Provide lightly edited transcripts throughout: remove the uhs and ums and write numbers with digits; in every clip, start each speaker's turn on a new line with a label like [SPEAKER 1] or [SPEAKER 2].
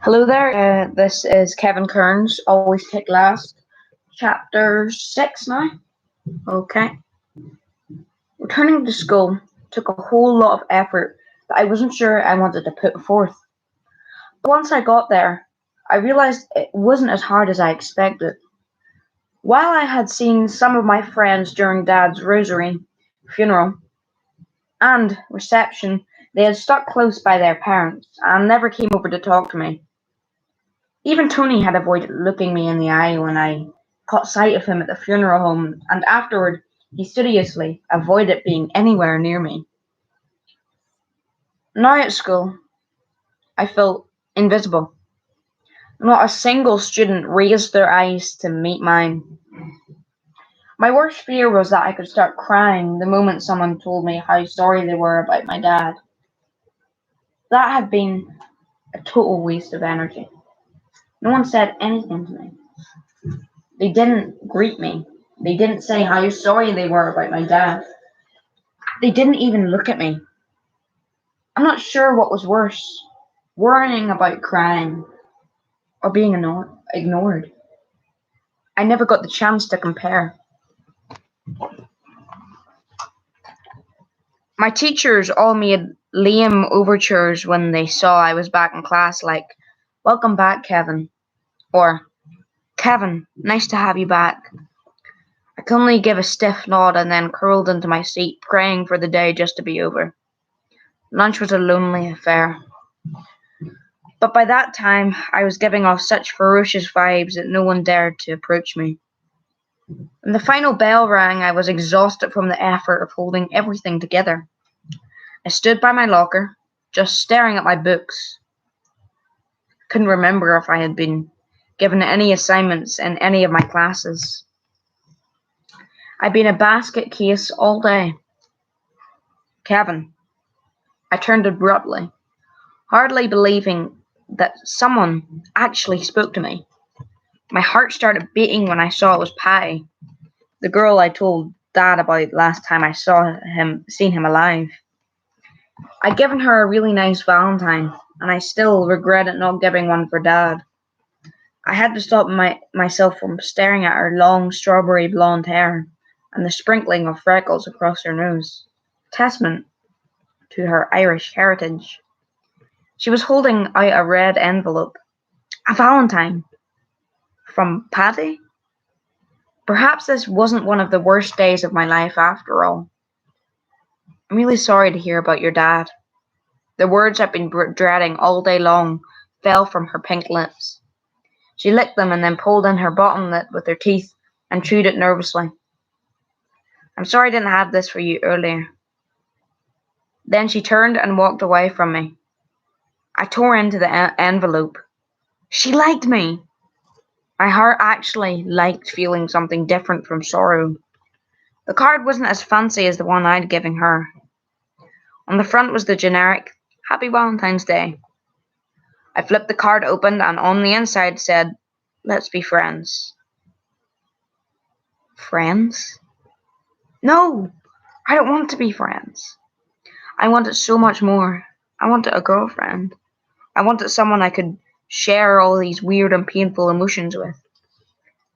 [SPEAKER 1] Hello there. This is Kevin Kearns Always Take Last, chapter 6 now. Okay. Returning to school took a whole lot of effort that I wasn't sure I wanted to put forth. But once I got there, I realized it wasn't as hard as I expected. While I had seen some of my friends during Dad's rosary, funeral, and reception, they had stuck close by their parents and never came over to talk to me. Even Tony had avoided looking me in the eye when I caught sight of him at the funeral home, and afterward he studiously avoided being anywhere near me. Now at school, I felt invisible. Not a single student raised their eyes to meet mine. My worst fear was that I could start crying the moment someone told me how sorry they were about my dad. That had been a total waste of energy. No one said anything to me. They didn't greet me. They didn't say how sorry they were about my dad. They didn't even look at me. I'm not sure what was worse, worrying about crying or being ignored. I never got the chance to compare. My teachers all made lame overtures when they saw I was back in class, like, "Welcome back, Kevin," or "Kevin, nice to have you back." I could only give a stiff nod and then curled into my seat, praying for the day just to be over. Lunch was a lonely affair. But by that time, I was giving off such ferocious vibes that no one dared to approach me. When the final bell rang, I was exhausted from the effort of holding everything together. I stood by my locker, just staring at my books. Couldn't remember if I had been given any assignments in any of my classes. I'd been a basket case all day. "Kevin," I turned abruptly, hardly believing that someone actually spoke to me. My heart started beating when I saw it was Patty, the girl I told Dad about last time I seen him alive. I'd given her a really nice Valentine, and I still regretted not giving one for Dad. I had to stop myself from staring at her long strawberry blonde hair and the sprinkling of freckles across her nose, testament to her Irish heritage. She was holding out a red envelope. A Valentine. From Patty? Perhaps this wasn't one of the worst days of my life after all. "I'm really sorry to hear about your dad." The words I'd been dreading all day long fell from her pink lips. She licked them and then pulled in her bottom lip with her teeth and chewed it nervously. "I'm sorry I didn't have this for you earlier." Then she turned and walked away from me. I tore into the envelope. She liked me! My heart actually liked feeling something different from sorrow. The card wasn't as fancy as the one I'd given her. On the front was the generic "Happy Valentine's Day." I flipped the card open and on the inside said, "Let's be friends." Friends? No! I don't want to be friends. I wanted so much more. I wanted a girlfriend. I wanted someone I could share all these weird and painful emotions with.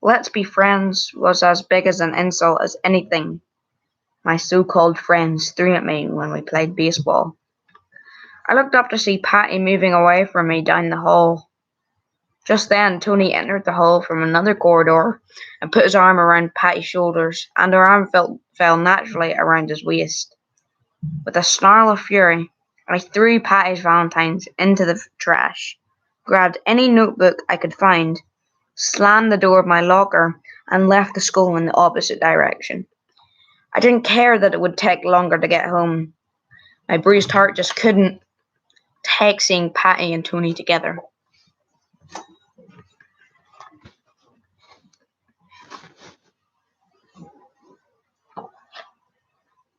[SPEAKER 1] "Let's be friends" was as big as an insult as anything my so-called friends threw at me when we played baseball. I looked up to see Patty moving away from me down the hall. Just then, Tony entered the hall from another corridor and put his arm around Patty's shoulders, and her arm fell naturally around his waist. With a snarl of fury, I threw Patty's valentines into the trash, grabbed any notebook I could find, slammed the door of my locker, and left the school in the opposite direction. I didn't care that it would take longer to get home. My bruised heart just couldn't take seeing Patty and Tony together.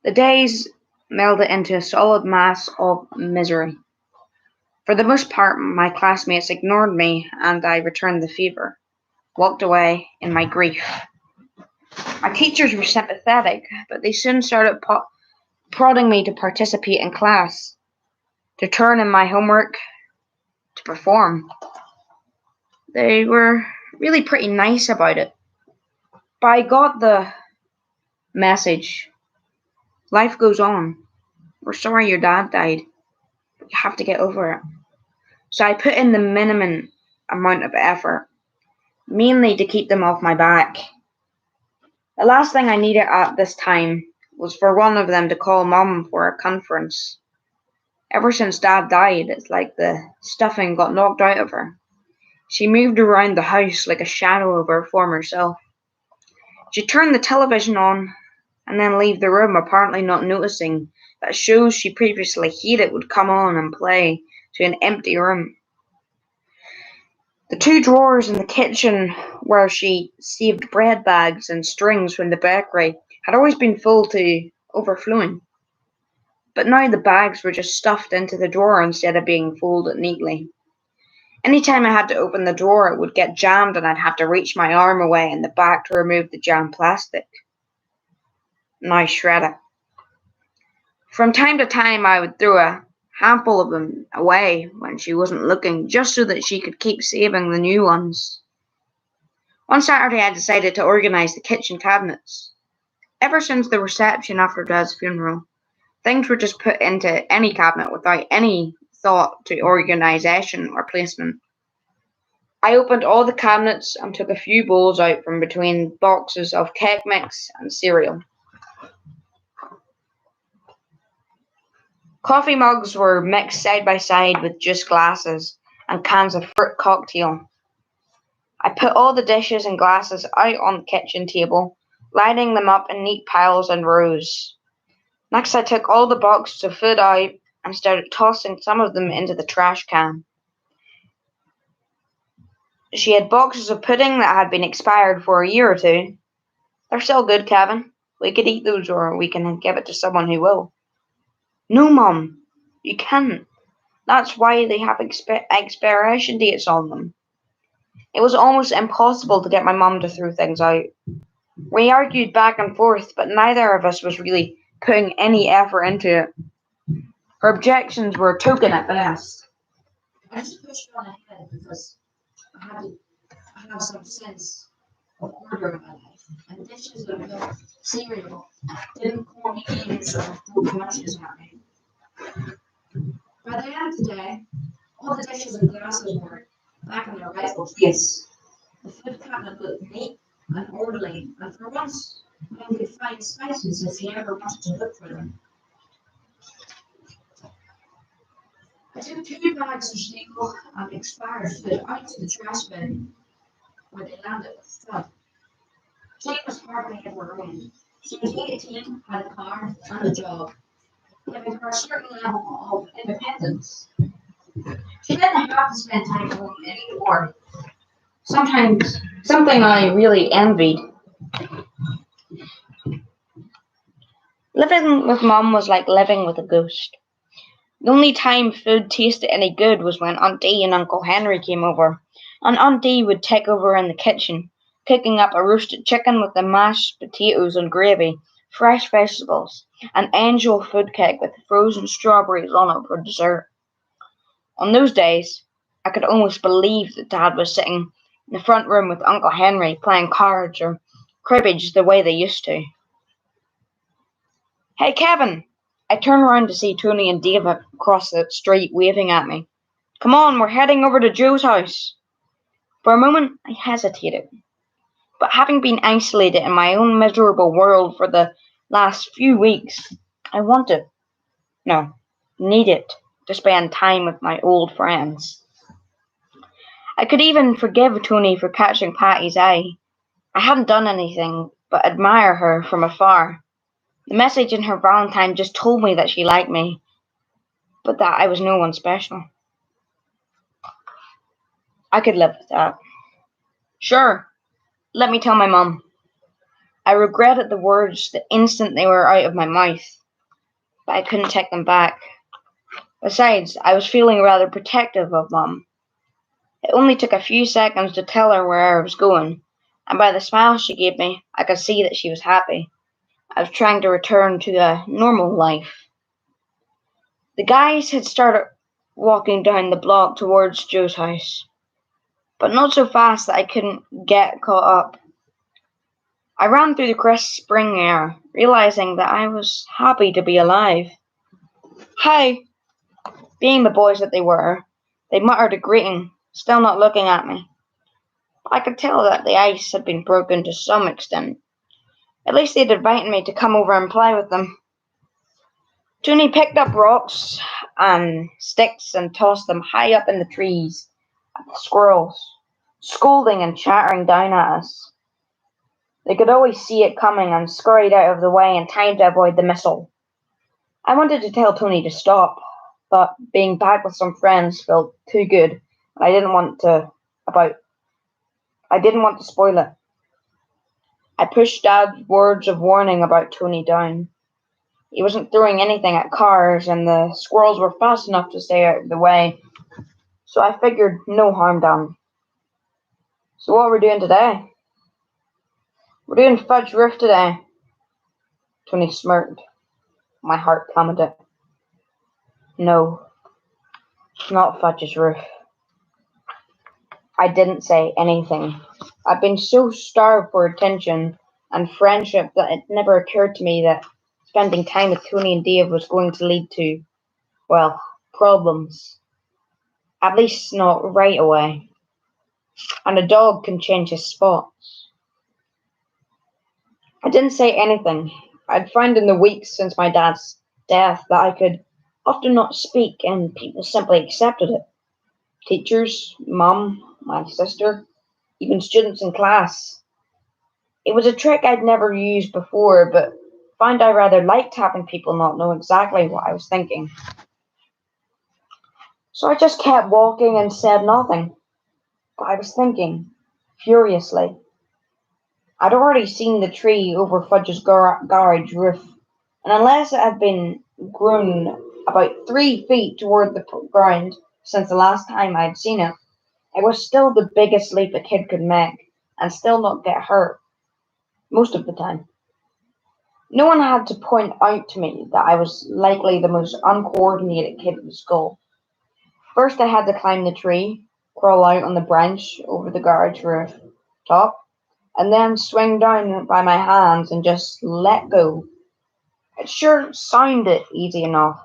[SPEAKER 1] The days melded into a solid mass of misery. For the most part, my classmates ignored me and I returned the favour, walked away in my grief. My teachers were sympathetic, but they soon started prodding me to participate in class, to turn in my homework, to perform. They were really pretty nice about it. But I got the message. Life goes on. We're sorry your dad died, but you have to get over it. So I put in the minimum amount of effort, mainly to keep them off my back. The last thing I needed at this time was for one of them to call Mum for a conference. Ever since Dad died, it's like the stuffing got knocked out of her. She moved around the house like a shadow of her former self. She'd turn the television on and then leave the room, apparently not noticing that shows she previously hated would come on and play to an empty room. The two drawers in the kitchen where she saved bread bags and strings from the bakery had always been full to overflowing. But now the bags were just stuffed into the drawer instead of being folded neatly. Anytime I had to open the drawer, it would get jammed and I'd have to reach my arm away in the back to remove the jammed plastic. Now shred it. From time to time, I would throw a handful of them away when she wasn't looking, just so that she could keep saving the new ones. One Saturday, I decided to organise the kitchen cabinets. Ever since the reception after Dad's funeral, things were just put into any cabinet without any thought to organisation or placement. I opened all the cabinets and took a few bowls out from between boxes of cake mix and cereal. Coffee mugs were mixed side by side with juice glasses and cans of fruit cocktail. I put all the dishes and glasses out on the kitchen table, lining them up in neat piles and rows. Next, I took all the boxes of food out and started tossing some of them into the trash can. She had boxes of pudding that had been expired for a year or two. They're still good, Kevin. We could eat those or we can give it to someone who will. No, Mum, you can't. That's why they have expiration dates on them. It was almost impossible to get my mum to throw things out. We argued back and forth, but neither of us was really putting any effort into it. Her objections were token at best. I just pushed on ahead because I have some sense of order in my life, and dishes of milk, cereal, didn't call me names or throw matches at me. By the end of the day, all the dishes and glasses were back in their rightful place. The food cabinet looked neat and orderly, and for once, one could find spices if you ever wanted to look for them. I took 2 bags of stale and expired food out to the trash bin, where they landed with thud. Jane was hardly ever around. She was 18, had a car and a job, giving her a certain level of independence. She didn't have to spend time home anymore. Sometimes, something I really envied. Living with Mum was like living with a ghost. The only time food tasted any good was when Aunt Dee and Uncle Henry came over, and Aunt Dee would take over in the kitchen, cooking up a roasted chicken with the mashed potatoes and gravy, fresh vegetables, and angel food cake with frozen strawberries on it for dessert. On those days, I could almost believe that Dad was sitting in the front room with Uncle Henry playing cards or cribbage the way they used to. Hey, Kevin! I turned around to see Tony and David across the street waving at me. Come on, we're heading over to Joe's house. For a moment, I hesitated. But having been isolated in my own miserable world for the last few weeks, I needed to spend time with my old friends. I could even forgive Tony for catching Patty's eye. I hadn't done anything but admire her from afar. The message in her Valentine just told me that she liked me, but that I was no one special. I could live with that. Sure, let me tell my mum. I regretted the words the instant they were out of my mouth, but I couldn't take them back. Besides, I was feeling rather protective of Mum. It only took a few seconds to tell her where I was going, and by the smile she gave me, I could see that she was happy. I was trying to return to a normal life. The guys had started walking down the block towards Joe's house, but not so fast that I couldn't get caught up. I ran through the crisp spring air, realizing that I was happy to be alive. Hi! Being the boys that they were, they muttered a greeting, still not looking at me. I could tell that the ice had been broken to some extent. At least they'd invited me to come over and play with them. Tony picked up rocks and sticks and tossed them high up in the trees at the squirrels, scolding and chattering down at us. They could always see it coming and scurried out of the way in time to avoid the missile. I wanted to tell Tony to stop, but being back with some friends felt too good, and I didn't want to spoil it. I pushed Dad's words of warning about Tony down. He wasn't throwing anything at cars, and the squirrels were fast enough to stay out of the way, so I figured no harm done. So what are we doing today? We're doing Fudge Roof today. Tony smirked. My heart plummeted. No, not Fudge's roof. I didn't say anything. I'd been so starved for attention and friendship that it never occurred to me that spending time with Tony and Dave was going to lead to, well, problems. At least not right away. And a dog can change his spots. I didn't say anything. I'd found in the weeks since my dad's death that I could often not speak and people simply accepted it. Teachers, Mum, my sister, even students in class. It was a trick I'd never used before, but found I rather liked having people not know exactly what I was thinking. So I just kept walking and said nothing. But I was thinking, furiously. I'd already seen the tree over Fudge's garage roof, and unless it had been grown about 3 feet toward the ground since the last time I'd seen it, it was still the biggest leap a kid could make, and still not get hurt, most of the time. No one had to point out to me that I was likely the most uncoordinated kid in school. First I had to climb the tree, crawl out on the branch over the garage roof top, and then swing down by my hands and just let go. It sure sounded easy enough,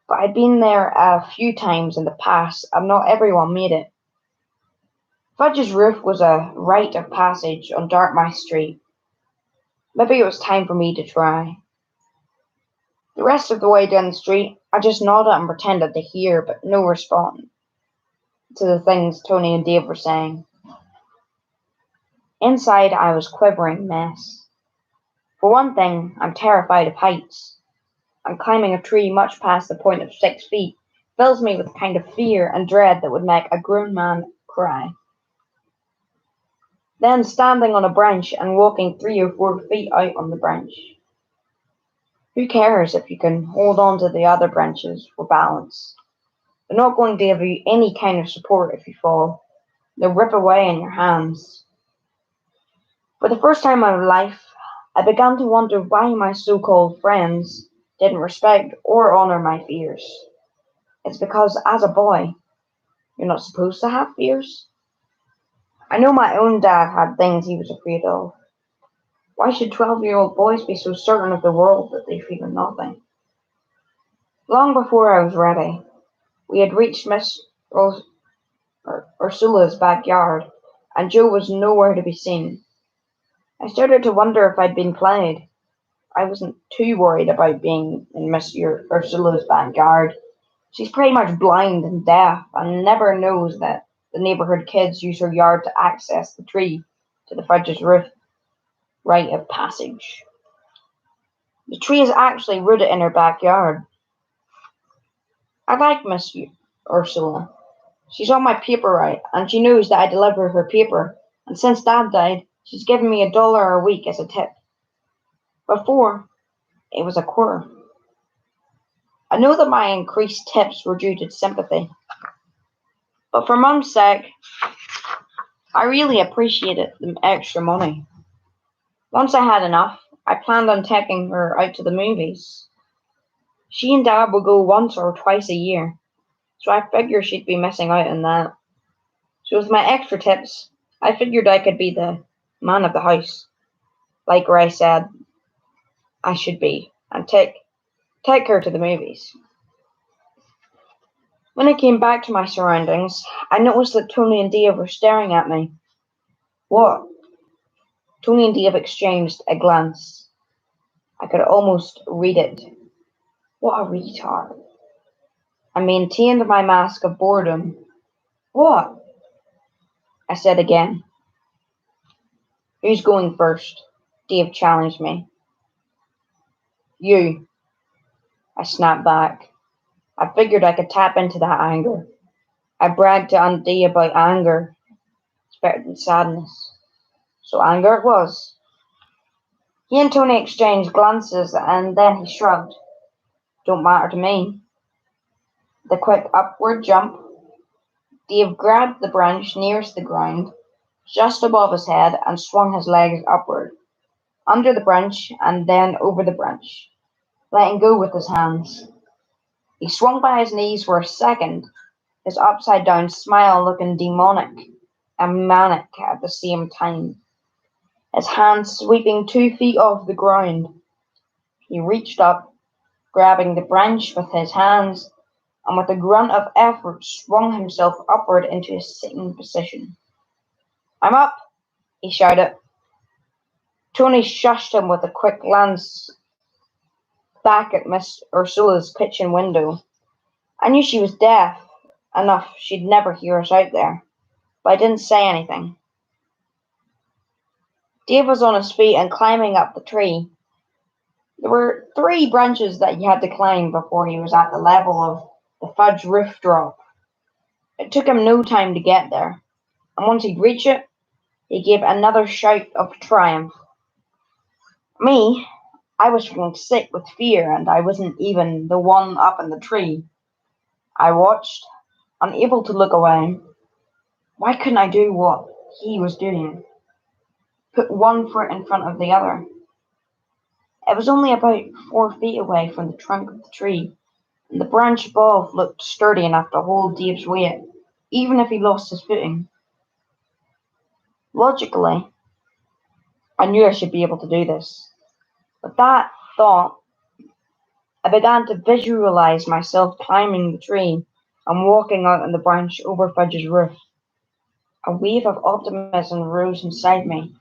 [SPEAKER 1] but I'd been there a few times in the past and not everyone made it. Fudge's roof was a rite of passage on Dartmouth Street. Maybe it was time for me to try. The rest of the way down the street, I just nodded and pretended to hear, but no response to the things Tony and Dave were saying. Inside, I was quivering mess. For one thing, I'm terrified of heights, and climbing a tree much past the point of 6 feet fills me with a kind of fear and dread that would make a grown man cry. Then standing on a branch and walking 3 or 4 feet out on the branch. Who cares if you can hold on to the other branches for balance? They're not going to give you any kind of support if you fall. They'll rip away in your hands. For the first time in my life, I began to wonder why my so-called friends didn't respect or honor my fears. It's because as a boy, you're not supposed to have fears. I know my own dad had things he was afraid of. Why should 12-year-old boys be so certain of the world that they fear nothing? Long before I was ready, we had reached Miss Ursula's backyard, and Joe was nowhere to be seen. I started to wonder if I'd been played. I wasn't too worried about being in Miss Ursula's backyard. She's pretty much blind and deaf and never knows that the neighborhood kids use her yard to access the tree to the Fudge's roof. Rite of passage. The tree is actually rooted in her backyard. I like Miss Ursula. She's on my paper route, and she knows that I deliver her paper, and since Dad died, she's given me $1 a week as a tip. Before, it was a quarter. I know that my increased tips were due to sympathy, but for Mum's sake, I really appreciated the extra money. Once I had enough, I planned on taking her out to the movies. She and Dad would go once or twice a year. so I figured she'd be missing out on that. So with my extra tips, I figured I could be the man of the house, like Ray said I should be, and take her to the movies. When I came back to my surroundings, I noticed that Tony and Dave were staring at me. What? Tony and Dave exchanged a glance. I could almost read it. What a retard. I maintained my mask of boredom. What? I said again. Who's going first? Dave challenged me. You, I snapped back. I figured I could tap into that anger. I bragged to Andy about anger. It's better than sadness. So anger it was. He and Tony exchanged glances and then he shrugged. Don't matter to me. The quick upward jump. Dave grabbed the branch nearest the ground, just above his head, and swung his legs upward, under the branch and then over the branch, letting go with his hands. He swung by his knees for a second, his upside-down smile looking demonic and manic at the same time. His hands sweeping 2 feet off the ground. He reached up, grabbing the branch with his hands, and with a grunt of effort swung himself upward into a sitting position. I'm up, he shouted. Tony shushed him with a quick glance back at Miss Ursula's kitchen window. I knew she was deaf enough she'd never hear us out there, but I didn't say anything. Dave was on his feet and climbing up the tree. There were 3 branches that he had to climb before he was at the level of the Fudge roof drop. It took him no time to get there, and once he'd reached it, he gave another shout of triumph. Me, I was feeling sick with fear, and I wasn't even the one up in the tree. I watched, unable to look away. Why couldn't I do what he was doing? Put one foot in front of the other. It was only about 4 feet away from the trunk of the tree, and the branch above looked sturdy enough to hold Dave's weight, even if he lost his footing. Logically, I knew I should be able to do this. With that thought, I began to visualize myself climbing the tree and walking out on the branch over Fudge's roof. A wave of optimism rose inside me.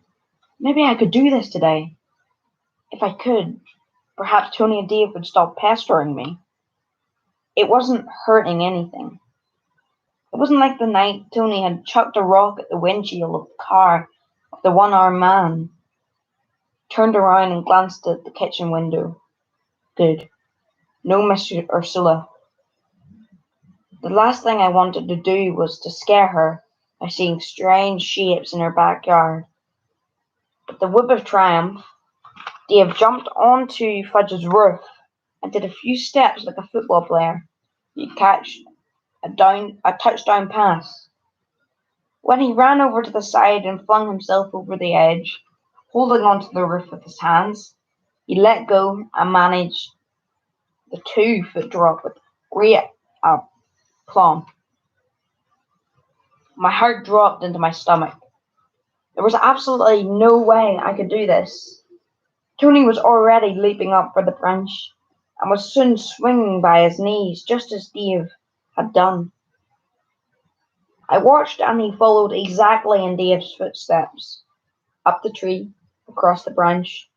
[SPEAKER 1] Maybe I could do this today. If I could, perhaps Tony and Dave would stop pestering me. It wasn't hurting anything. It wasn't like the night Tony had chucked a rock at the windshield of the car of the one-armed man. Turned around and glanced at the kitchen window. Good. No Miss Ursula. The last thing I wanted to do was to scare her by seeing strange shapes in her backyard. With the whoop of triumph, Dave jumped onto Fudge's roof and did a few steps like a football player. He'd catch a touchdown pass. When he ran over to the side and flung himself over the edge, holding onto the roof with his hands, he let go and managed the 2-foot drop with great aplomb. My heart dropped into my stomach. There was absolutely no way I could do this. Tony was already leaping up for the branch and was soon swinging by his knees, just as Dave had done. I watched and he followed exactly in Dave's footsteps, up the tree, across the branch,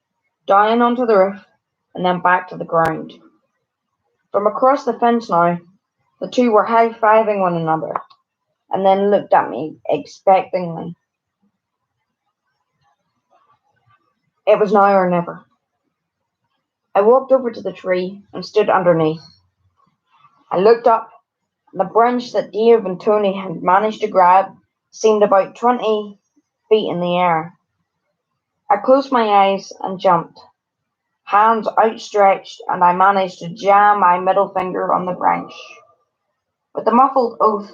[SPEAKER 1] down onto the roof, and then back to the ground. From across the fence now, the two were high-fiving one another, and then looked at me expectantly. It was now or never. I walked over to the tree and stood underneath. I looked up, and the branch that Dave and Tony had managed to grab seemed about 20 feet in the air. I closed my eyes and jumped, hands outstretched, and I managed to jam my middle finger on the branch. With a muffled oath,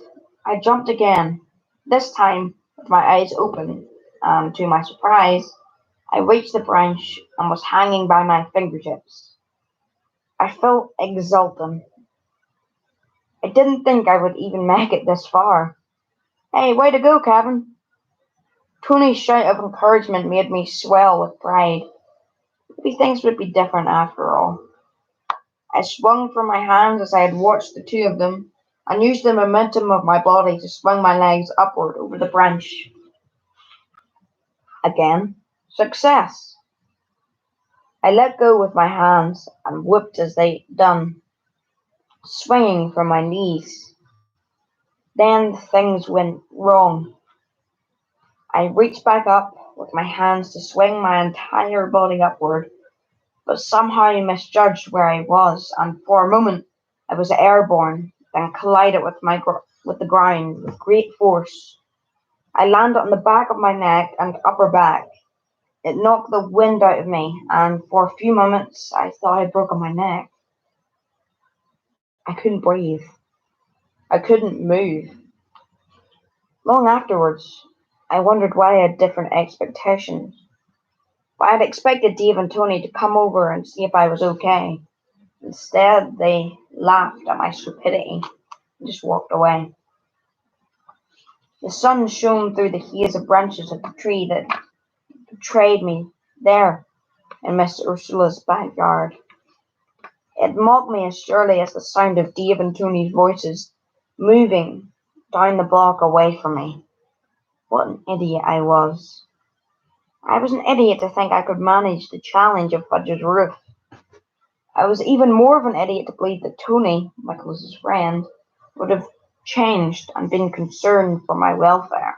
[SPEAKER 1] I jumped again, this time with my eyes open, and to my surprise, I reached the branch and was hanging by my fingertips. I felt exultant. I didn't think I would even make it this far. Hey, way to go, Kevin! Tony's shout of encouragement made me swell with pride. Maybe things would be different after all. I swung from my hands as I had watched the two of them, and used the momentum of my body to swing my legs upward over the branch. Again, success! I let go with my hands and whipped as they done, swinging from my knees. Then things went wrong. I reached back up with my hands to swing my entire body upward, but somehow I misjudged where I was, and for a moment I was airborne, then collided with the ground with great force. I landed on the back of my neck and upper back. It knocked the wind out of me, and for a few moments I thought I'd broken my neck. I couldn't breathe. I couldn't move. Long afterwards, I wondered why I had different expectations. Why I'd expected Dave and Tony to come over and see if I was okay. Instead, they laughed at my stupidity and just walked away. The sun shone through the haze of branches of the tree that betrayed me there in Miss Ursula's backyard. It mocked me as surely as the sound of Dave and Tony's voices moving down the block away from me. What an idiot I was. I was an idiot to think I could manage the challenge of Fudge's roof. I was even more of an idiot to believe that Tony, my closest friend, would have changed and been concerned for my welfare.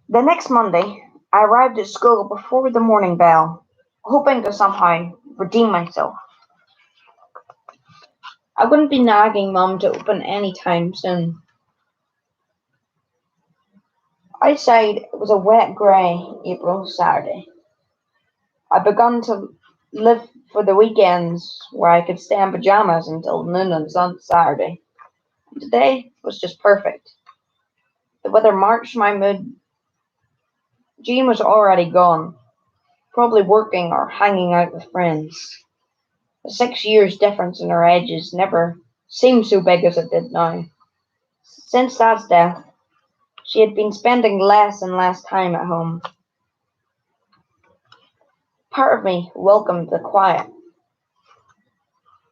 [SPEAKER 1] The next Monday, I arrived at school before the morning bell, hoping to somehow redeem myself. I wouldn't be nagging Mum to open any time soon. Outside, it was a wet, grey April Saturday. I begun to live for the weekends where I could stay in pajamas until noon on Saturday. And today was just perfect. The weather matched my mood. Jean was already gone, probably working or hanging out with friends. The 6 years difference in our ages never seemed so big as it did now. Since Dad's death, she had been spending less and less time at home. Part of me welcomed the quiet.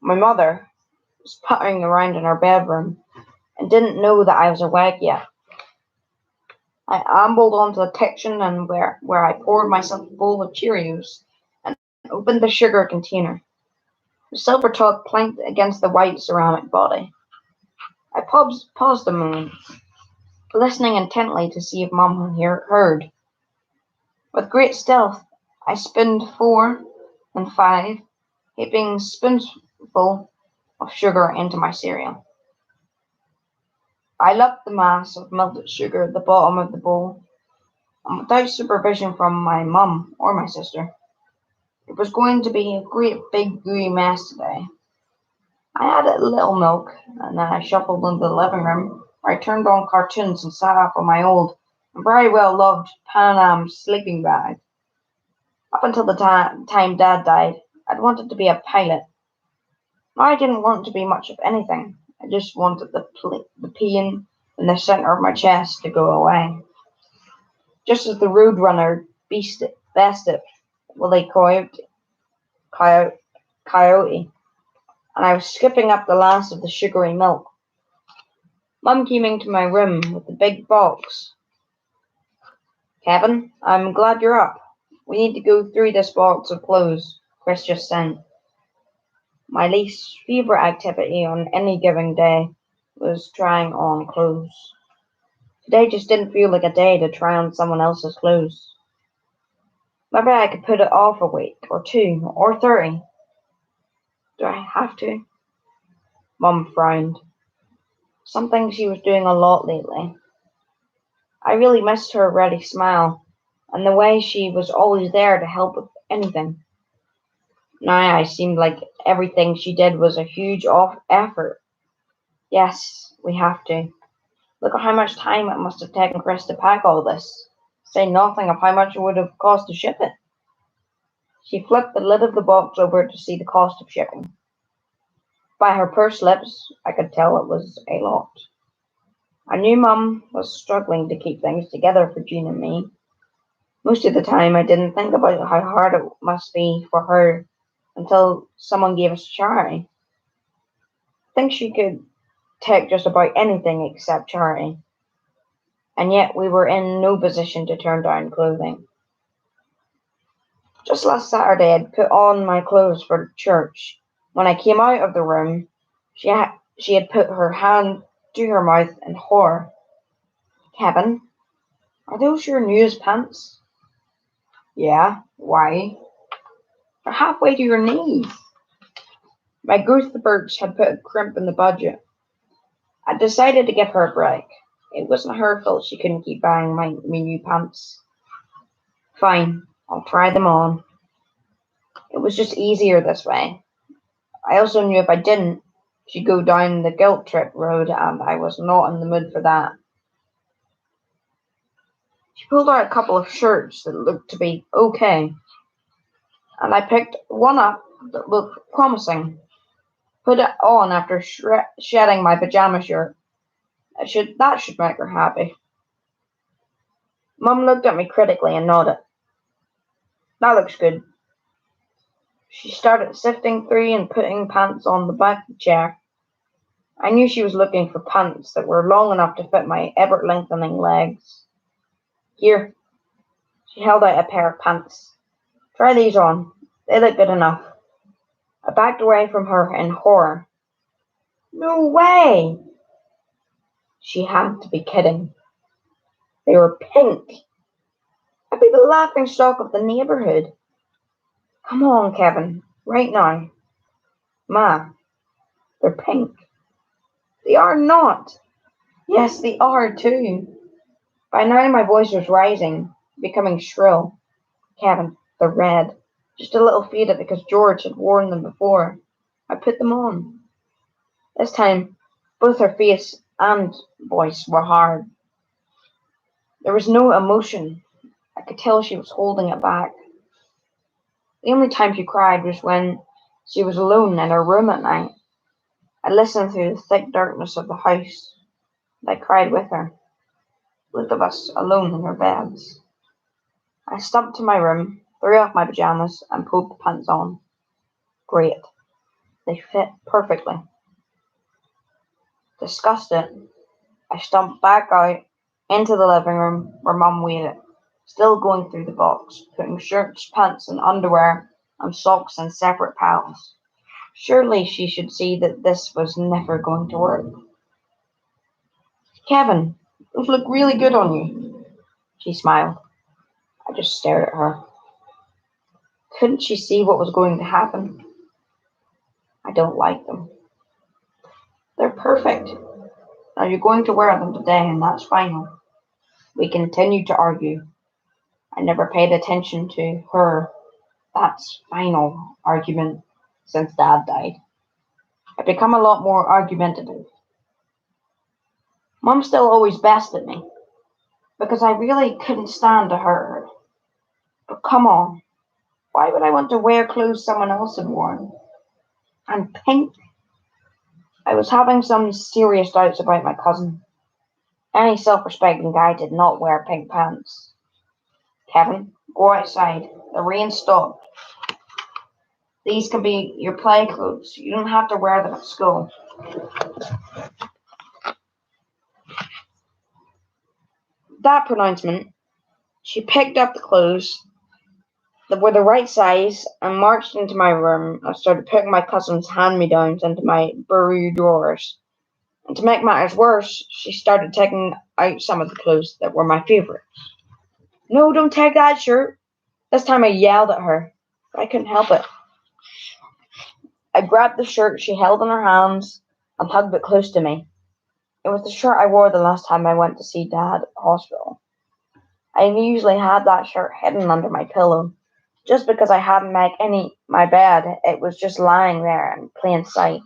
[SPEAKER 1] My mother was puttering around in her bedroom and didn't know that I was awake yet. I ambled onto the kitchen and where I poured myself a bowl of Cheerios and opened the sugar container. The silver top clanked against the white ceramic body. I paused a moment, listening intently to see if Mum heard. With great stealth, I spinned 4 and 5, heaping spoonsful of sugar into my cereal. I left the mass of melted sugar at the bottom of the bowl, and without supervision from my mum or my sister. It was going to be a great big gooey mess today. I added a little milk, and then I shuffled into the living room, where I turned on cartoons and sat up on my old and very well loved Pan Am sleeping bag. Up until the time Dad died, I'd wanted to be a pilot. Now I didn't want to be much of anything. I just wanted the pain in the center of my chest to go away. Just as the roadrunner bested Willie Coyote, and I was skipping up the last of the sugary milk. Mum came into my room with the big box. Kevin, I'm glad you're up. We need to go through this box of clothes Chris just sent. My least favorite activity on any given day was trying on clothes. Today just didn't feel like a day to try on someone else's clothes. Maybe I could put it off a week, or 2, or 30. Do I have to? Mum frowned. Something she was doing a lot lately. I really missed her ready smile, and the way she was always there to help with anything. Now I seemed like everything she did was a huge effort. Yes, we have to. Look at how much time it must have taken Chris to pack all this, say nothing of how much it would have cost to ship it. She flipped the lid of the box over to see the cost of shipping. By her pursed lips, I could tell it was a lot. I knew Mum was struggling to keep things together for Jean and me. Most of the time, I didn't think about how hard it must be for her until someone gave us charity. I think she could take just about anything except charity, and yet we were in no position to turn down clothing. Just last Saturday, I'd put on my clothes for church. When I came out of the room, she had put her hand to her mouth in horror. Kevin, are those your newest pants? Yeah, why? They're halfway to your knees. My growth birch had put a crimp in the budget. I decided to give her a break. It wasn't her fault she couldn't keep buying me new pants. Fine, I'll try them on. It was just easier this way. I also knew if I didn't, she'd go down the guilt trip road, and I was not in the mood for that. She pulled out a couple of shirts that looked to be okay, and I picked one up that looked promising. Put it on after shedding my pajama shirt. That should make her happy. Mum looked at me critically and nodded. That looks good. She started sifting through and putting pants on the back of the chair. I knew she was looking for pants that were long enough to fit my ever-lengthening legs. Here. She held out a pair of pants. Try these on. They look good enough. I backed away from her in horror. No way! She had to be kidding. They were pink. I'd be the laughing stock of the neighborhood. Come on, Kevin, right now. Ma, they're pink. They are not. Yes, they are too. By now my voice was rising, becoming shrill. Kevin, they're red. Just a little faded because George had worn them before. I put them on. This time, both her face and voice were hard. There was no emotion. I could tell she was holding it back. The only time she cried was when she was alone in her room at night. I listened through the thick darkness of the house, and I cried with her, both of us alone in our beds. I stumped to my room, threw off my pajamas, and pulled the pants on. Great. They fit perfectly. Disgusted, I stumped back out into the living room where Mum waited, still going through the box, putting shirts, pants, and underwear and socks in separate piles. Surely she should see that this was never going to work. Kevin, those look really good on you. She smiled. I just stared at her. Couldn't she see what was going to happen? I don't like them. They're perfect. Now you're going to wear them today, and that's final. We continued to argue. I never paid attention to her "that's final" argument since Dad died. I'd become a lot more argumentative. Mum still always bested me, because I really couldn't stand to hurt her. But come on, why would I want to wear clothes someone else had worn? And pink? I was having some serious doubts about my cousin. Any self-respecting guy did not wear pink pants. Kevin, go outside. The rain stopped. These can be your play clothes. You don't have to wear them at school. That pronouncement, she picked up the clothes that were the right size and marched into my room. I started putting my cousin's hand-me-downs into my bureau drawers. And to make matters worse, she started taking out some of the clothes that were my favourites. No, don't take that shirt. This time I yelled at her, but I couldn't help it. I grabbed the shirt she held in her hands and hugged it close to me. It was the shirt I wore the last time I went to see Dad at the hospital. I usually had that shirt hidden under my pillow. Just because I hadn't made my bed, it was just lying there in plain sight.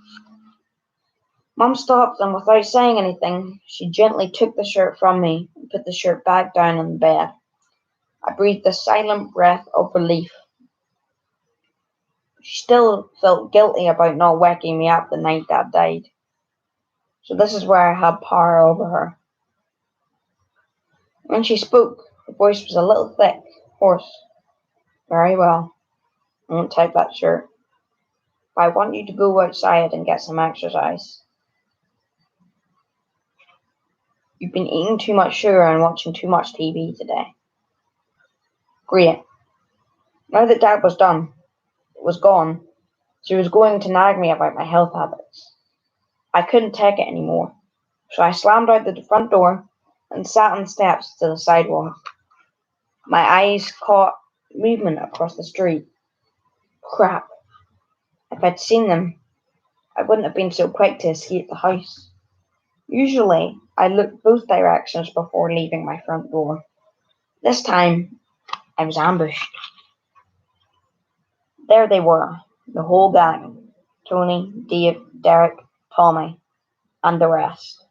[SPEAKER 1] Mum stopped, and without saying anything, she gently took the shirt from me and put the shirt back down on the bed. I breathed a silent breath of relief. She still felt guilty about not waking me up the night Dad died. So this is where I had power over her. When she spoke, her voice was a little thick, hoarse. Very well. I won't take that shirt. But I want you to go outside and get some exercise. You've been eating too much sugar and watching too much TV today. Great. Now that Dad was gone, she was going to nag me about my health habits. I couldn't take it anymore, so I slammed out the front door and sat on the steps to the sidewalk. My eyes caught movement across the street. Crap. If I'd seen them, I wouldn't have been so quick to escape the house. Usually, I looked both directions before leaving my front door. This time, I was ambushed. There they were, the whole gang. Tony, Dave, Derek, Tommy, and the rest.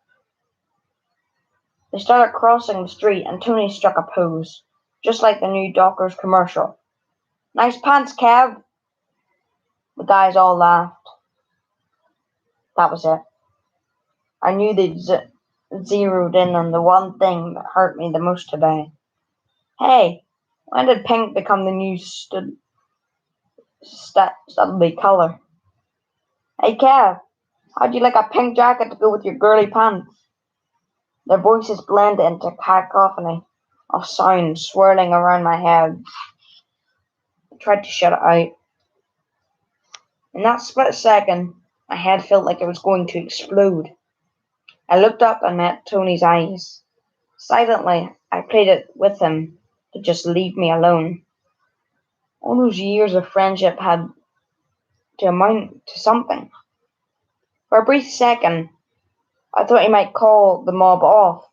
[SPEAKER 1] They started crossing the street and Tony struck a pose, just like the new Dockers commercial. Nice pants, Kev! The guys all laughed. That was it. I knew they'd zeroed in on the one thing that hurt me the most today. Hey, when did pink become the new studly colour? Hey Kev, how'd you like a pink jacket to go with your girly pants? Their voices blended into a cacophony of sound swirling around my head. I tried to shut it out. In that split second, my head felt like it was going to explode. I looked up and met Tony's eyes. Silently, I pleaded with him to just leave me alone. All those years of friendship had to amount to something. For a brief second, I thought he might call the mob off,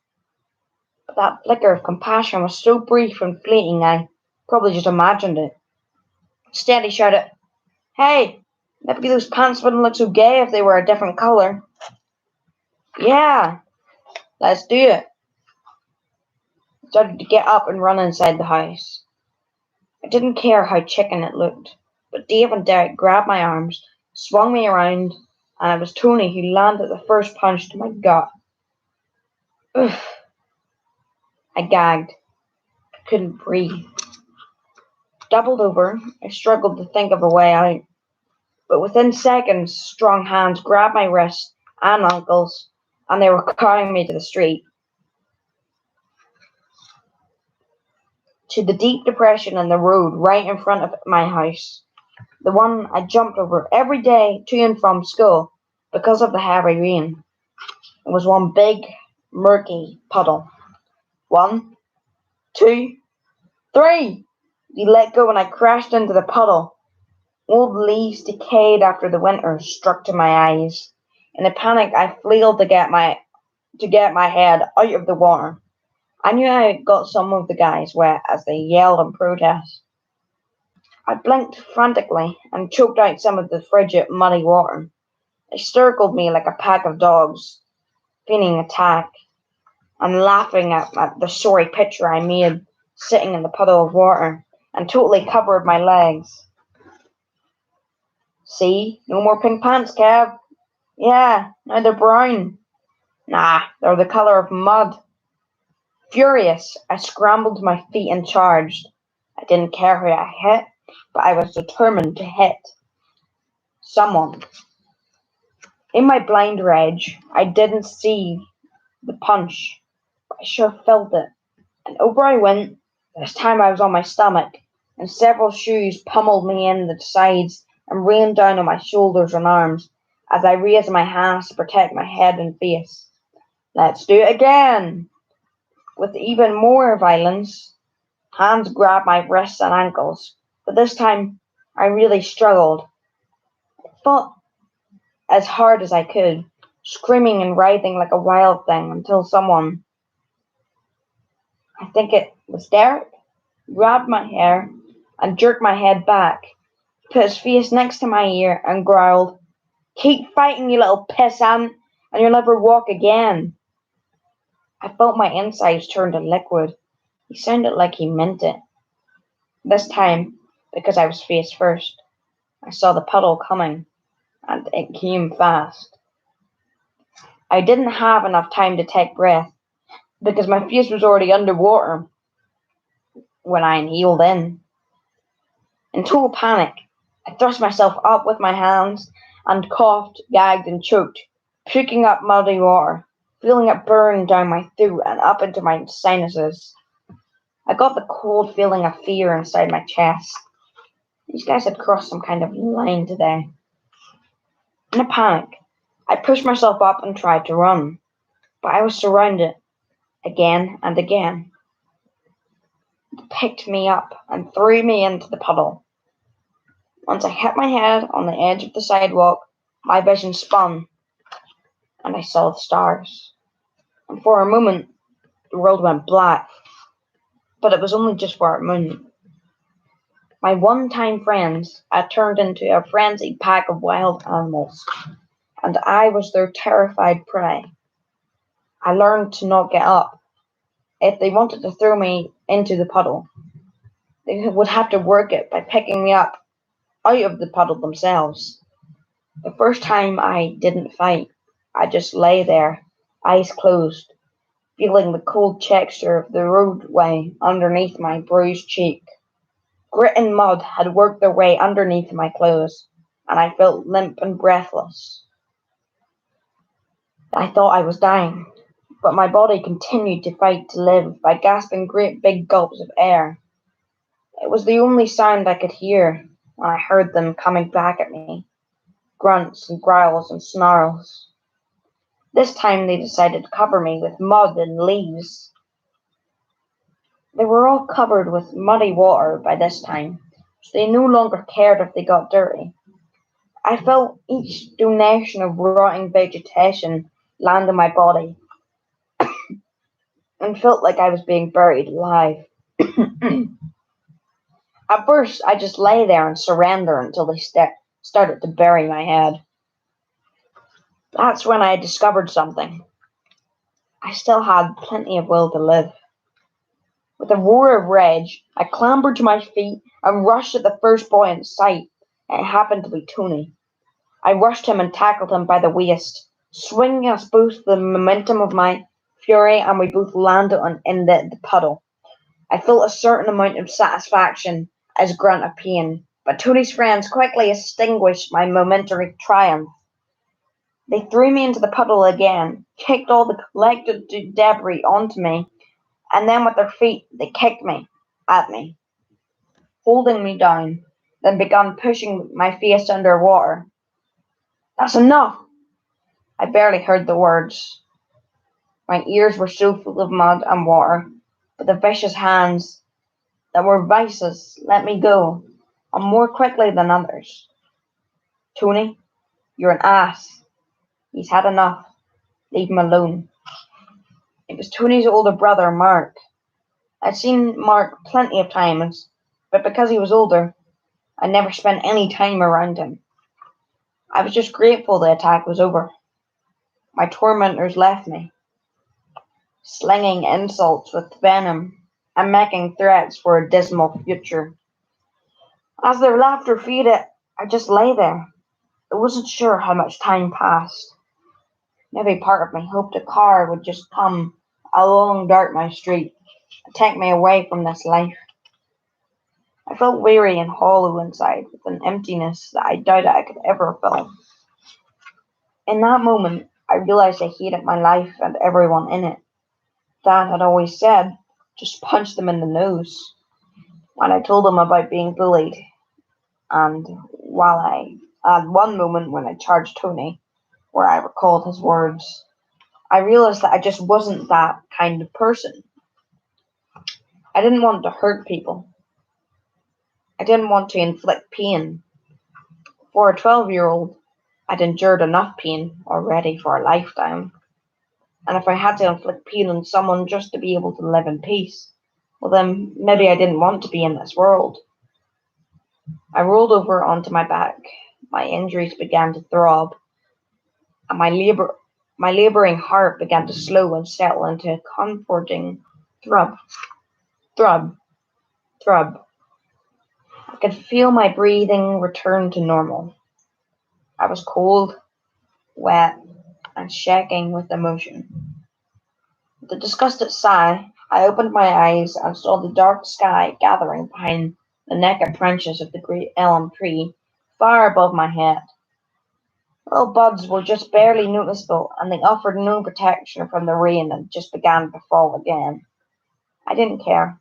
[SPEAKER 1] but that flicker of compassion was so brief and fleeting I probably just imagined it. Instead, he shouted, "Hey, maybe those pants wouldn't look so gay if they were a different colour." "Yeah, let's do it." I started to get up and run inside the house. I didn't care how chicken it looked, but Dave and Derek grabbed my arms, swung me around, and it was Tony who landed the first punch to my gut. Oof. I gagged. I couldn't breathe. Doubled over, I struggled to think of a way out. But within seconds, strong hands grabbed my wrists and ankles, and they were carrying me to the street. To the deep depression in the road right in front of my house. The one I jumped over every day to and from school because of the heavy rain. It was one big, murky puddle. 1, 2, 3! He let go and I crashed into the puddle. Old leaves decayed after the winter struck to my eyes. In a panic, I flailed to get my head out of the water. I knew I had got some of the guys wet as they yelled in protest. I blinked frantically and choked out some of the frigid, muddy water. They circled me like a pack of dogs, feigning attack, and laughing at the sorry picture I made sitting in the puddle of water and totally covered my legs. "See? No more pink pants, Kev." "Yeah, now they're brown." "Nah, they're the colour of mud." Furious, I scrambled to my feet and charged. I didn't care who I hit, but I was determined to hit someone. In my blind rage, I didn't see the punch, but I sure felt it. And over I went. This time I was on my stomach, and several shoes pummeled me in the sides and rained down on my shoulders and arms as I raised my hands to protect my head and face. "Let's do it again." With even more violence, hands grabbed my wrists and ankles, but this time I really struggled. I fought as hard as I could, screaming and writhing like a wild thing until someone, I think it was Derek, grabbed my hair and jerked my head back, put his face next to my ear and growled, "Keep fighting, you little pissant, and you'll never walk again." I felt my insides turn to liquid. He sounded like he meant it. This time, because I was face first. I saw the puddle coming, and it came fast. I didn't have enough time to take breath, because my face was already underwater when I kneeled in. In total panic, I thrust myself up with my hands and coughed, gagged, and choked, puking up muddy water, feeling it burn down my throat and up into my sinuses. I got the cold feeling of fear inside my chest. These guys had crossed some kind of line today. In a panic, I pushed myself up and tried to run, but I was surrounded again and again. They picked me up and threw me into the puddle. Once I hit my head on the edge of the sidewalk, my vision spun, and I saw the stars. And for a moment, the world went black, but it was only just for a moment. My one-time friends had turned into a frenzied pack of wild animals, and I was their terrified prey. I learned to not get up. If they wanted to throw me into the puddle, they would have to work it by picking me up out of the puddle themselves. The first time I didn't fight. I just lay there, eyes closed, feeling the cold texture of the roadway underneath my bruised cheek. Grit and mud had worked their way underneath my clothes, and I felt limp and breathless. I thought I was dying, but my body continued to fight to live by gasping great big gulps of air. It was the only sound I could hear when I heard them coming back at me, grunts and growls and snarls. This time they decided to cover me with mud and leaves. They were all covered with muddy water by this time, so they no longer cared if they got dirty. I felt each donation of rotting vegetation land on my body and felt like I was being buried alive. At first, I just lay there and surrendered until they started to bury my head. That's when I discovered something. I still had plenty of will to live. With a roar of rage, I clambered to my feet and rushed at the first boy in sight. It happened to be Tony. I rushed him and tackled him by the waist, swinging us both the momentum of my fury, and we both landed in the puddle. I felt a certain amount of satisfaction as a grunt of pain, but Tony's friends quickly extinguished my momentary triumph. They threw me into the puddle again, kicked all the collected debris onto me, and then with their feet they kicked me at me, holding me down, then began pushing my face under water. That's enough! I barely heard the words. My ears were so full of mud and water, but the vicious hands that were vices let me go, and more quickly than others. Tony, you're an ass. He's had enough. Leave him alone. It was Tony's older brother, Mark. I'd seen Mark plenty of times, but because he was older, I never spent any time around him. I was just grateful the attack was over. My tormentors left me, slinging insults with venom and making threats for a dismal future. As their laughter faded, I just lay there. I wasn't sure how much time passed. Maybe part of me hoped a car would just come along Dartmouth Street and take me away from this life. I felt weary and hollow inside, with an emptiness that I doubted I could ever fill. In that moment, I realized I hated my life and everyone in it. Dad had always said, just punch them in the nose. When I told him about being bullied, and while I had one moment when I charged Tony, where I recalled his words, I realized that I just wasn't that kind of person. I didn't want to hurt people. I didn't want to inflict pain. For a 12-year-old, I'd endured enough pain already for a lifetime. And if I had to inflict pain on someone just to be able to live in peace, well then maybe I didn't want to be in this world. I rolled over onto my back. My injuries began to throb, and my laboring heart began to slow and settle into a comforting throb, throb, throb. I could feel my breathing return to normal. I was cold, wet, and shaking with emotion. With a disgusted sigh, I opened my eyes and saw the dark sky gathering behind the naked branches of the great elm tree far above my head. Little buds were just barely noticeable, and they offered no protection from the rain that just began to fall again. I didn't care.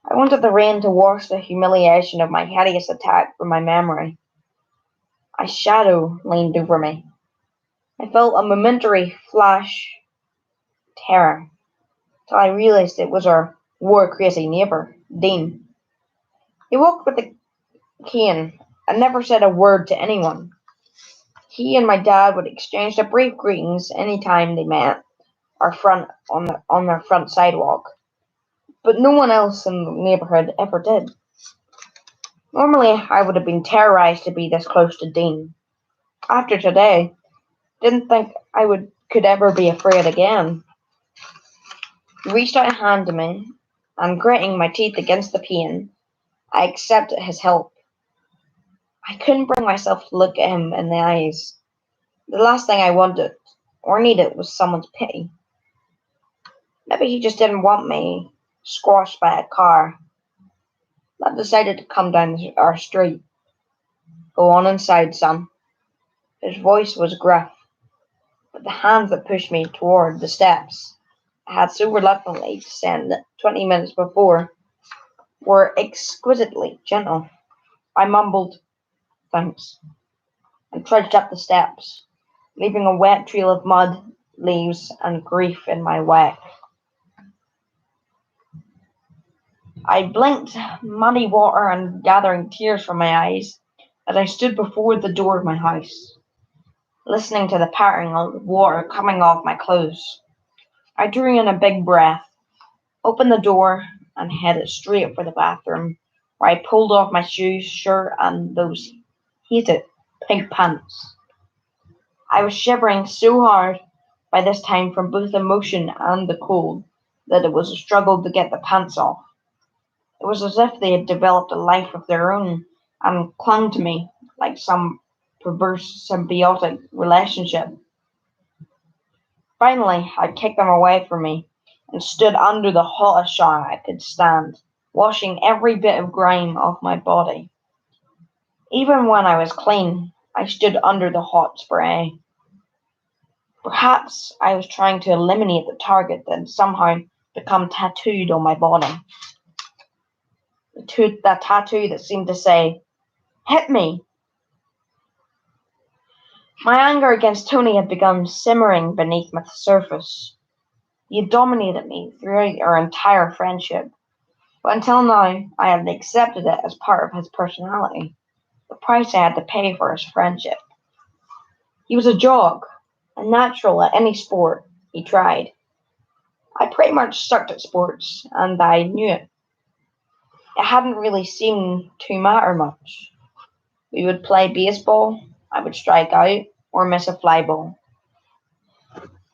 [SPEAKER 1] I wanted the rain to wash the humiliation of my hideous attack from my memory. A shadow leaned over me. I felt a momentary flash of terror, till I realized it was our war-crazy neighbour, Dean. He walked with a cane and never said a word to anyone. He and my dad would exchange the brief greetings any time they met on their front sidewalk, but no one else in the neighbourhood ever did. Normally, I would have been terrorised to be this close to Dean. After today, didn't think could ever be afraid again. He reached out a hand to me, and gritting my teeth against the pain, I accepted his help. I couldn't bring myself to look at him in the eyes. The last thing I wanted or needed was someone's pity. Maybe he just didn't want me squashed by a car that decided to come down our street. Go on inside, son. His voice was gruff, but the hands that pushed me toward the steps I had so reluctantly descended 20 minutes before were exquisitely gentle. I mumbled, thanks, and trudged up the steps, leaving a wet trail of mud, leaves, and grief in my wake. I blinked, muddy water and gathering tears from my eyes, as I stood before the door of my house, listening to the pattering of water coming off my clothes. I drew in a big breath, opened the door, and headed straight for the bathroom, where I pulled off my shoes, shirt, and those hated pink pants. I was shivering so hard by this time from both emotion and the cold that it was a struggle to get the pants off. It was as if they had developed a life of their own and clung to me like some perverse symbiotic relationship. Finally, I kicked them away from me and stood under the hottest shower I could stand, washing every bit of grime off my body. Even when I was clean, I stood under the hot spray. Perhaps I was trying to eliminate the target that had somehow become tattooed on my body. That tattoo that seemed to say, hit me! My anger against Tony had begun simmering beneath my surface. He had dominated me throughout our entire friendship, but until now I had accepted it as part of his personality, the price I had to pay for his friendship. He was a jog, a natural at any sport he tried. I pretty much sucked at sports, and I knew it. It hadn't really seemed to matter much. We would play baseball, I would strike out, or miss a fly ball.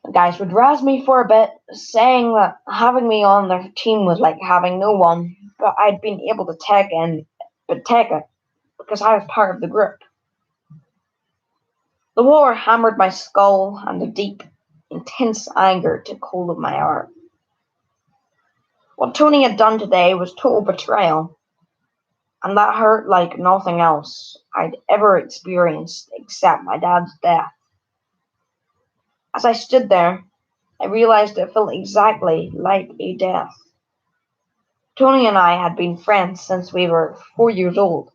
[SPEAKER 1] The guys would razz me for a bit, saying that having me on their team was like having no one, but I'd been able to take it because I was part of the group. The water hammered my skull, and the deep, intense anger took hold of my heart. What Tony had done today was total betrayal, and that hurt like nothing else I'd ever experienced except my dad's death. As I stood there, I realized it felt exactly like a death. Tony and I had been friends since we were 4 years old,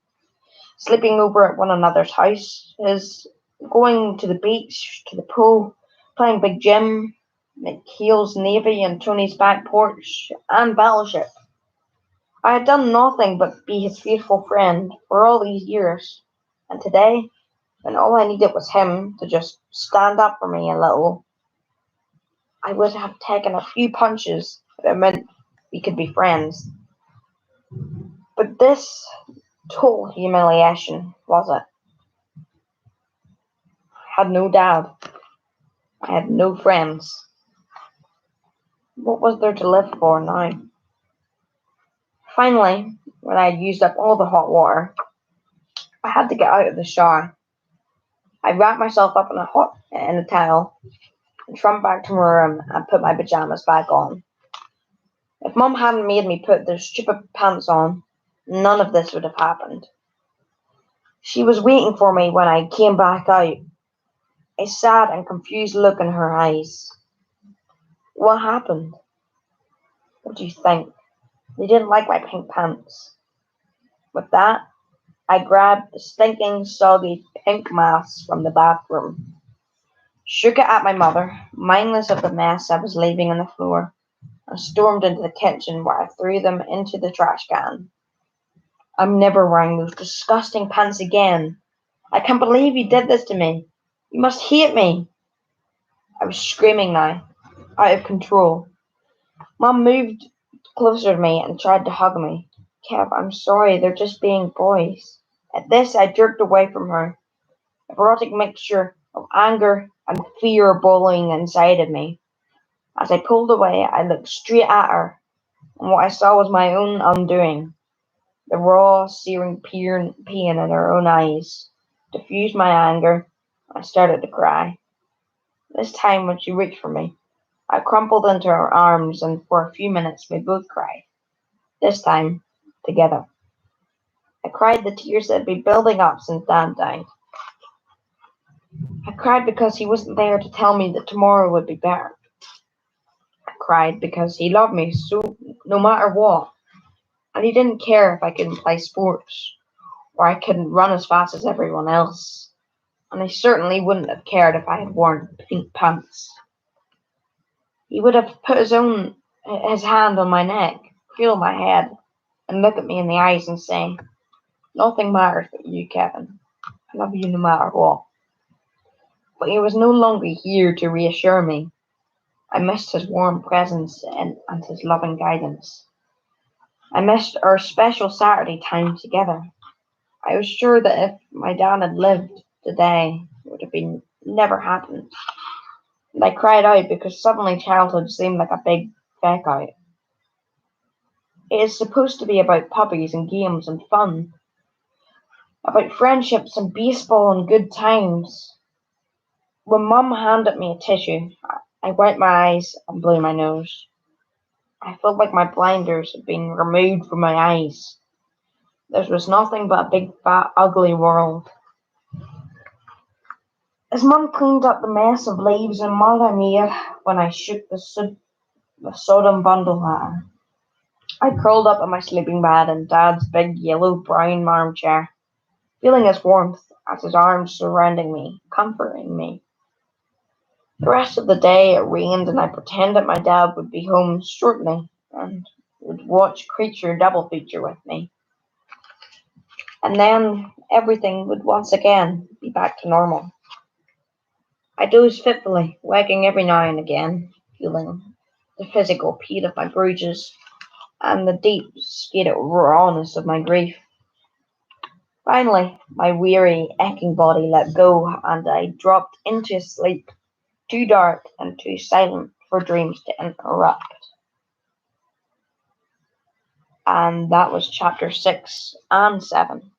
[SPEAKER 1] sleeping over at one another's houses, going to the beach, to the pool, playing big Jim, McHale's Navy and Tony's back porch, and Battleship. I had done nothing but be his faithful friend for all these years, and today, when all I needed was him to just stand up for me a little, I would have taken a few punches if it meant we could be friends. But this total humiliation, was it? I had no dad. I had no friends. What was there to live for now? Finally, when I had used up all the hot water, I had to get out of the shower. I wrapped myself up in a towel and trundled back to my room and put my pajamas back on. If Mum hadn't made me put those stupid pants on, none of this would have happened. She was waiting for me when I came back out, a sad and confused look in her eyes. What happened? What do you think? They didn't like my pink pants. With that, I grabbed the stinking, soggy pink mass from the bathroom, shook it at my mother, mindless of the mess I was leaving on the floor, and stormed into the kitchen where I threw them into the trash can. I'm never wearing those disgusting pants again. I can't believe you did this to me. You must hate me. I was screaming now, out of control. Mum moved closer to me and tried to hug me. Kev, I'm sorry, they're just being boys. At this, I jerked away from her, a erotic mixture of anger and fear boiling inside of me. As I pulled away, I looked straight at her, and what I saw was my own undoing. The raw, searing pain in her own eyes diffused my anger. I started to cry. This time, when she reached for me, I crumpled into her arms, and for a few minutes we both cried. This time, together. I cried the tears that had been building up since Dad died. I cried because he wasn't there to tell me that tomorrow would be better. I cried because he loved me so no matter what, and he didn't care if I couldn't play sports or I couldn't run as fast as everyone else, and he certainly wouldn't have cared if I had worn pink pants. He would have put his hand on my neck, feel my head, and look at me in the eyes and say, "Nothing matters but you, Kevin. I love you no matter what." But he was no longer here to reassure me. I missed his warm presence and his loving guidance. I missed our special Saturday time together. I was sure that if my dad had lived today, it would have been never happened. And I cried out because suddenly childhood seemed like a big fake out. It is supposed to be about puppies and games and fun, about friendships and baseball and good times. When Mum handed me a tissue, I wiped my eyes and blew my nose. I felt like my blinders had been removed from my eyes. There was nothing but a big, fat, ugly world. As Mum cleaned up the mess of leaves and mud I made when I shook the sodden bundle at her, I curled up in my sleeping bag in Dad's big yellow-brown armchair, feeling his warmth as his arms surrounding me, comforting me. The rest of the day it rained, and I pretended my dad would be home shortly and would watch Creature double feature with me. And then everything would once again be back to normal. I dozed fitfully, waking every now and again, feeling the physical pain of my bruises and the deep, skated rawness of my grief. Finally, my weary, aching body let go, and I dropped into a sleep too dark and too silent for dreams to interrupt. And that was chapter 6 and 7.